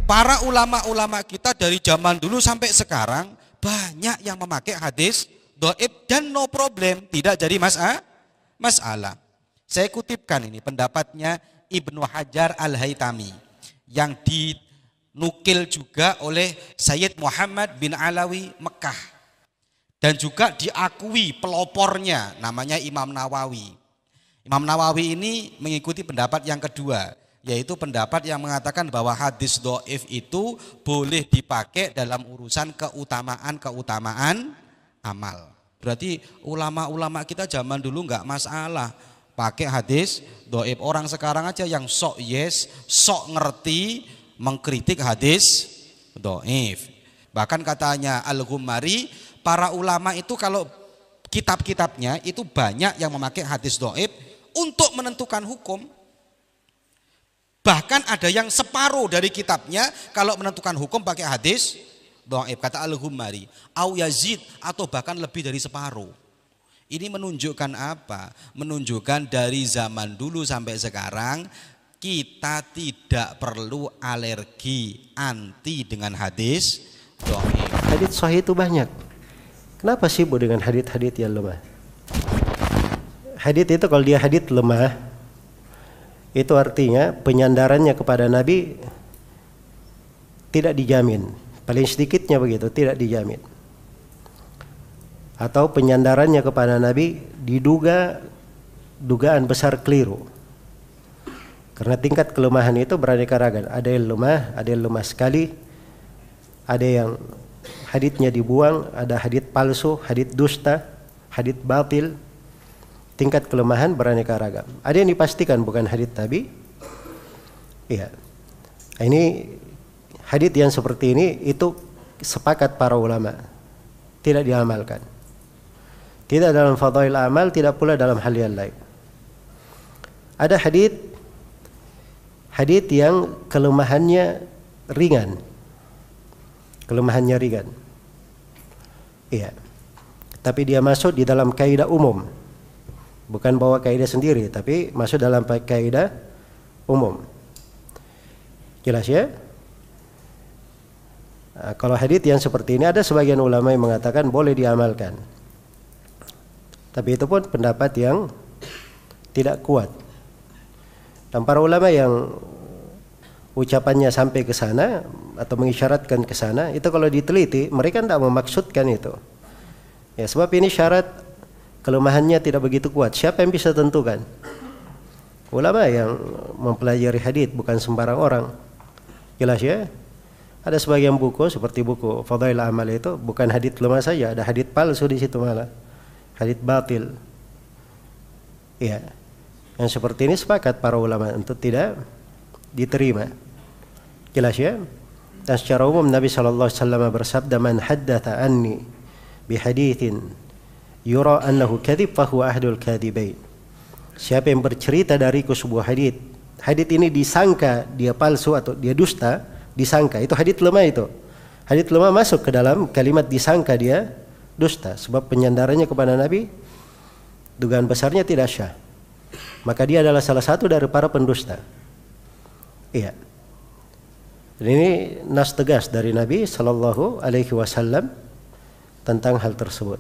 para ulama-ulama kita dari zaman dulu sampai sekarang banyak yang memakai hadis dhaif dan no problem, tidak jadi masalah. Saya kutipkan ini pendapatnya Ibnu Hajar Al-Haytami yang dinukil juga oleh Sayyid Muhammad bin Alawi Mekah dan juga diakui pelopornya namanya Imam Nawawi. Imam Nawawi ini mengikuti pendapat yang kedua, yaitu pendapat yang mengatakan bahwa hadis dhaif itu boleh dipakai dalam urusan keutamaan amal. Berarti ulama-ulama kita zaman dulu enggak masalah pakai hadis dhaif. Orang sekarang aja yang sok ngerti mengkritik hadis dhaif. Bahkan katanya Al-Ghumari, para ulama itu kalau kitab-kitabnya itu banyak yang memakai hadis dhaif untuk menentukan hukum. Bahkan ada yang separuh dari kitabnya kalau menentukan hukum pakai hadis dhaif, kata Al-Ghumari, au yazid, atau bahkan lebih dari separuh. Ini menunjukkan apa? Menunjukkan dari zaman dulu sampai sekarang kita tidak perlu alergi anti dengan hadis dhaif. Hadis sahih itu banyak. Kenapa sibuk dengan hadis-hadis yang lemah? Hadis itu kalau dia hadis lemah, itu artinya penyandarannya kepada Nabi tidak dijamin. Paling sedikitnya begitu, tidak dijamin. Atau penyandarannya kepada Nabi diduga dugaan besar keliru. Karena tingkat kelemahan itu beraneka ragam. Ada yang lemah sekali, ada yang haditsnya dibuang, ada hadits palsu, hadits dusta, hadits batil. Tingkat kelemahan beraneka ragam. Ada yang dipastikan bukan hadits Nabi. Iya. Ini hadits yang seperti ini itu sepakat para ulama tidak diamalkan. Tidak dalam fadhail amal, tidak pula dalam hal yang lain. Ada hadits yang kelemahannya ringan. Kelemahannya ringan. Iya. Tapi dia masuk di dalam kaidah umum. Bukan bawa kaidah sendiri, tapi masuk dalam kaidah umum. Jelas ya? Nah, kalau hadits yang seperti ini ada sebagian ulama yang mengatakan boleh diamalkan. Tapi itu pun pendapat yang tidak kuat. Dan para ulama yang ucapannya sampai ke sana atau mengisyaratkan ke sana, itu kalau diteliti mereka tidak memaksudkan itu. Ya, sebab ini syarat kelemahannya tidak begitu kuat. Siapa yang bisa tentukan? Ulama yang mempelajari hadits, bukan sembarang orang. Jelas ya? Ada sebagian buku seperti buku Fadhail Amal itu bukan hadits lemah saja, ada hadits palsu di situ malah. Hadits batil. Ya. Yang seperti ini sepakat para ulama untuk tidak diterima. Jelas ya? Dan secara umum Nabi sallallahu alaihi wasallam bersabda, "Man haddatha anni bi haditsin yura annahu kadhib fa huwa ahdul kadhibain." Siapa yang bercerita dariku sebuah hadits, hadits ini disangka dia palsu atau dia dusta, disangka, itu hadits lemah itu. Hadits lemah masuk ke dalam kalimat disangka dia dusta, sebab penyandarannya kepada Nabi dugaan besarnya tidak syah. Maka dia adalah salah satu dari para pendusta. Iya. Dan ini nas tegas dari Nabi sallallahu alaihi wasallam tentang hal tersebut.